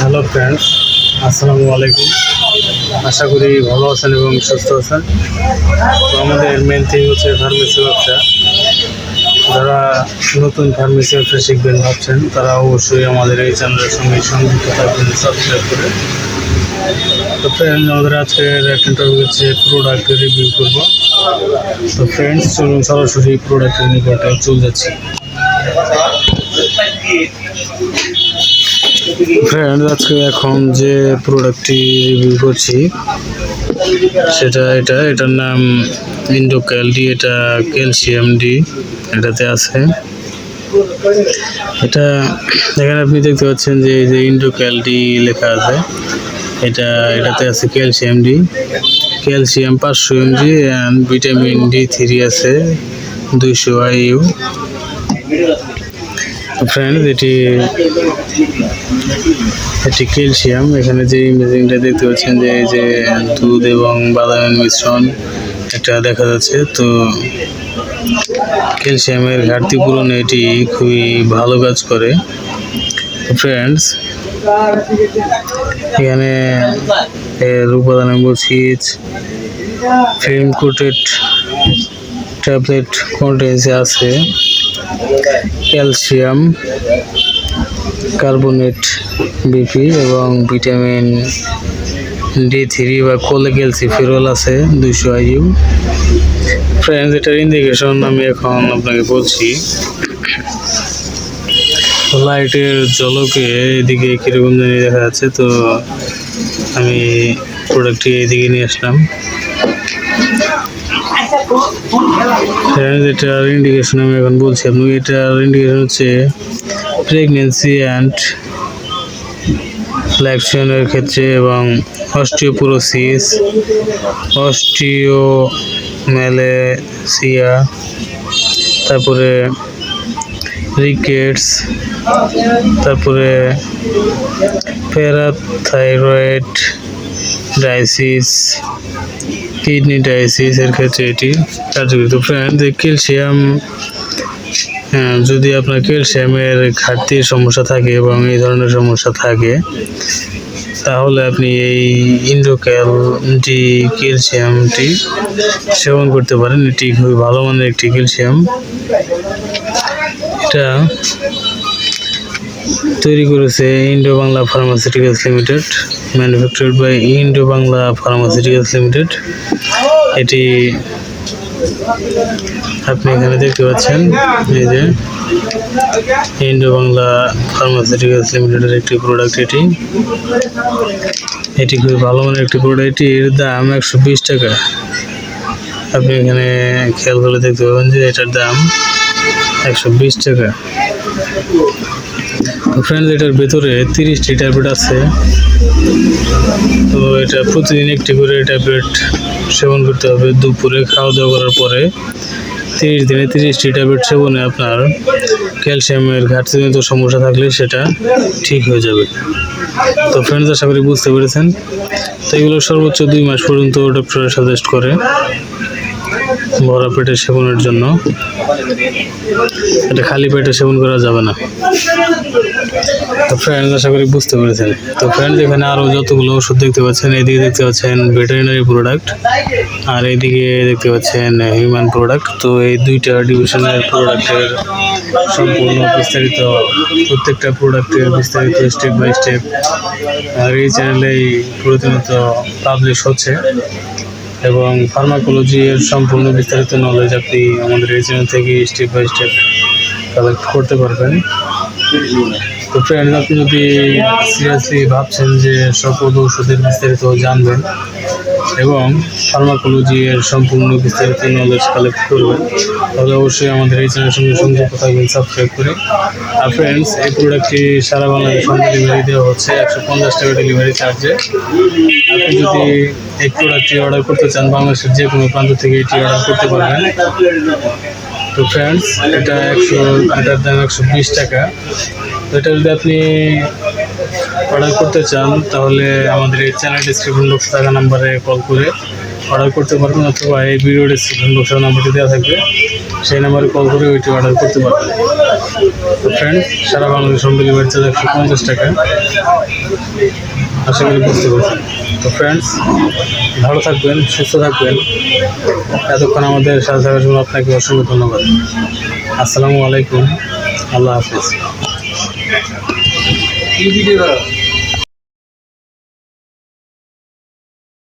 Hello friends, আসসালামু আলাইকুম। আশা করি ভালো আছেন এবং সুস্থ আছেন। তো আমাদের মেন থিং হচ্ছে ফার্মেসি ব্যবসা। যারা নতুন ফার্মেসি ব্যবসা শিখবেন ভাবছেন, তারা অবশ্যই আমাদের এই চ্যানেলের সঙ্গে সংযুক্ত থাকবেন সাবস্ক্রাইব করে। তো ফ্রেন্ডস, আমাদের আজকের একটা টপিক হচ্ছে প্রোডাক্ট রিভিউ করব। তো ফ্রেন্ডস, চলুন সরাসরি প্রোডাক্ট রিভিউতে চলে যাচ্ছি। ফ্রেন্ডস, আজকে এখন যে প্রোডাক্টটি রিভিউ করছি এটার নাম ইন্ডোক্যালডি। এটা ক্যালসিয়াম ডি এটাতে আছে। এখানে আপনি দেখতে পাচ্ছেন যে এই যে ইন্ডোক্যালডি লেখা আছে। এটাতে আছে calcium D, calcium 500 mg and vitamin D3 আছে 200 IU। ফ্রেন্ডস, এটি ক্যালসিয়াম। এখানে যে ইমেজিংটা দেখতে পাচ্ছেন যে এই যে দুধ এবং বাদামের মিশ্রণ এটা দেখা যাচ্ছে। তো ক্যালসিয়ামের ঘাটতি পূরণে এটি খুবই ভালো কাজ করে। ফ্রেন্ডস, এখানে এর উপাদানের মৌখিক ফিল্ম কোটেড ট্যাবলেট কন্টেন্সে আছে ক্যালসিয়াম কার্বনেট বিপি এবং ভিটামিন D3 বা কোলেক্যালসিফেরল আছে 200 IU। ফ্রেন্ডস, এটার ইন্ডিকেশন আমি এখন আপনাকে বলছি। লাইটের ঝলকে এদিকে কিরকম জানি দেখা যাচ্ছে, তো আমি প্রোডাক্টটি এইদিকে নিয়ে আসলাম। ফ্রেন্ডস, এটার ইন্ডিকেশন আমি এখন বলছি আপনাকে। এটার ইন্ডিকেশন হচ্ছে প্রেগনেন্সি অ্যান্ড ল্যাকটেশনের ক্ষেত্রে এবং অস্টিওপোরোসিস, অস্টিওম্যালেসিয়া, তারপরে রিকেটস, তারপরে প্যারাথাইরয়েড ডায়াসিস, কিডনি ডায়াসিস এর ক্ষেত্রে এটি কার্যকরী। তো ফ্রেন্ড, ক্যালসিয়াম, যদি আপনার ক্যালসিয়ামের ঘাটতির সমস্যা থাকে এবং এই ধরনের সমস্যা থাকে, তাহলে আপনি এই ইন্ডোক্যালডি ক্যালসিয়ামটি সেবন করতে পারেন। এটি খুবই ভালো মানের একটি ক্যালসিয়াম। এটা তৈরি করেছে Indo Bangla pharmaceuticals limited, manufactured by Indo Bangla pharmaceuticals limited. এটি আপনি এখানে দেখতে পাচ্ছেন, এই যে ইন্ডো বাংলা ফার্মাসিউটিক্যালস লিমিটেডের একটি প্রোডাক্ট। এটি খুবই ভালো মানের একটি প্রোডাক্ট। এর দাম 120 টাকা। আপনি এখানে খেয়াল করে দেখতে পাবেন যে এটার দাম 120 টাকা। তো ফ্রেন্ডস, এটার ভেতরে 30টি ট্যাবলেট আছে। তো এটা প্রতিদিন একটি করে ট্যাবলেট সেবন করতে হবে। দুপুরে খাওয়া দাওয়া করার পরে 30 দিনে 30টি ট্যাবলেট সেবনে আপনার ক্যালসিয়ামের ঘাটতিজনিত সমস্যা থাকলে সেটা ঠিক হয়ে যাবে। তো ফ্রেন্ডস, আশা করি বুঝতে পেরেছেন। তো এগুলো সর্বোচ্চ 2 মাস পর্যন্ত ডক্টর সাজেস্ট করে ভরা পেটে সেবনের জন্য। এটা খালি পেটে সেবন করা যাবে না। তো ফ্রেন্ডস, আশা করি বুঝতে পেরেছেন। তো ফ্রেন্ডস, এখানে আরও যতগুলো ওষুধ দেখতে পাচ্ছেন, এইদিকে দেখতে পাচ্ছেন ভেটেরিনারি প্রোডাক্ট আর এইদিকে দেখতে পাচ্ছেন হিউম্যান প্রোডাক্ট। তো এই দুইটা ডিভিশনের প্রোডাক্টের সম্পূর্ণ বিস্তারিত, প্রত্যেকটা প্রোডাক্টের বিস্তারিত স্টেপ বাই স্টেপ আর এই চ্যানেলেই প্রতিনিয়ত পাবলিশ হচ্ছে এবং ফার্মাকোলজি এর সম্পূর্ণ বিস্তারিত নলেজ আপনি আমাদের এই চ্যানেল থেকে স্টেপ বাই স্টেপ কালেক্ট করতে পারবেন। তো ফ্রেন্ডস, আপনি যদি সিরিয়াসলি ভাবছেন যে সকল ওষুধের বিস্তারিত জানবেন এবং ফার্মাকোলজি এর সম্পূর্ণ বিস্তারিত নলেজ কালেক্ট করবেন, তাহলে অবশ্যই আমাদের এই চ্যানেলের সঙ্গে সংযুক্ত থাকবেন সাবস্ক্রাইব করে। আর ফ্রেন্ডস, এই প্রোডাক্টটি সারা বাংলাদেশ হোম ডেলিভারি দেওয়া হচ্ছে 150 টাকা ডেলিভারি চার্জে। আপনি যদি এই প্রোডাক্টটি অর্ডার করতে চান, বাংলাদেশের যে কোনো প্রান্ত থেকে এটি অর্ডার করতে পারবেন। তো ফ্রেন্ডস, এটার দাম 120 টাকা। তো এটা যদি আপনি অর্ডার করতে চান, তাহলে আমাদের এই চ্যানেল ডিসক্রিপশন বক্সে থাকা নাম্বারে কল করে অর্ডার করতে পারবেন, অথবা এই ভিডিও ডিসক্রিপশন বক্সের নাম্বারটি দেওয়া থাকবে, সেই নাম্বারে কল করে ওইটি অর্ডার করতে পারবেন। তো ফ্রেন্ডস, সারা বাংলাদেশ হোম ডেলিভারি চার্জ 150 টাকা, আশা করি বুঝতে পারছেন। তো ফ্রেন্ডস, ভালো থাকবেন, সুস্থ থাকবেন। এতক্ষণ আমাদের সাথে থাকার জন্য আপনাকে অসংখ্য ধন্যবাদ। আসসালামু আলাইকুম, আল্লাহ হাফিজ।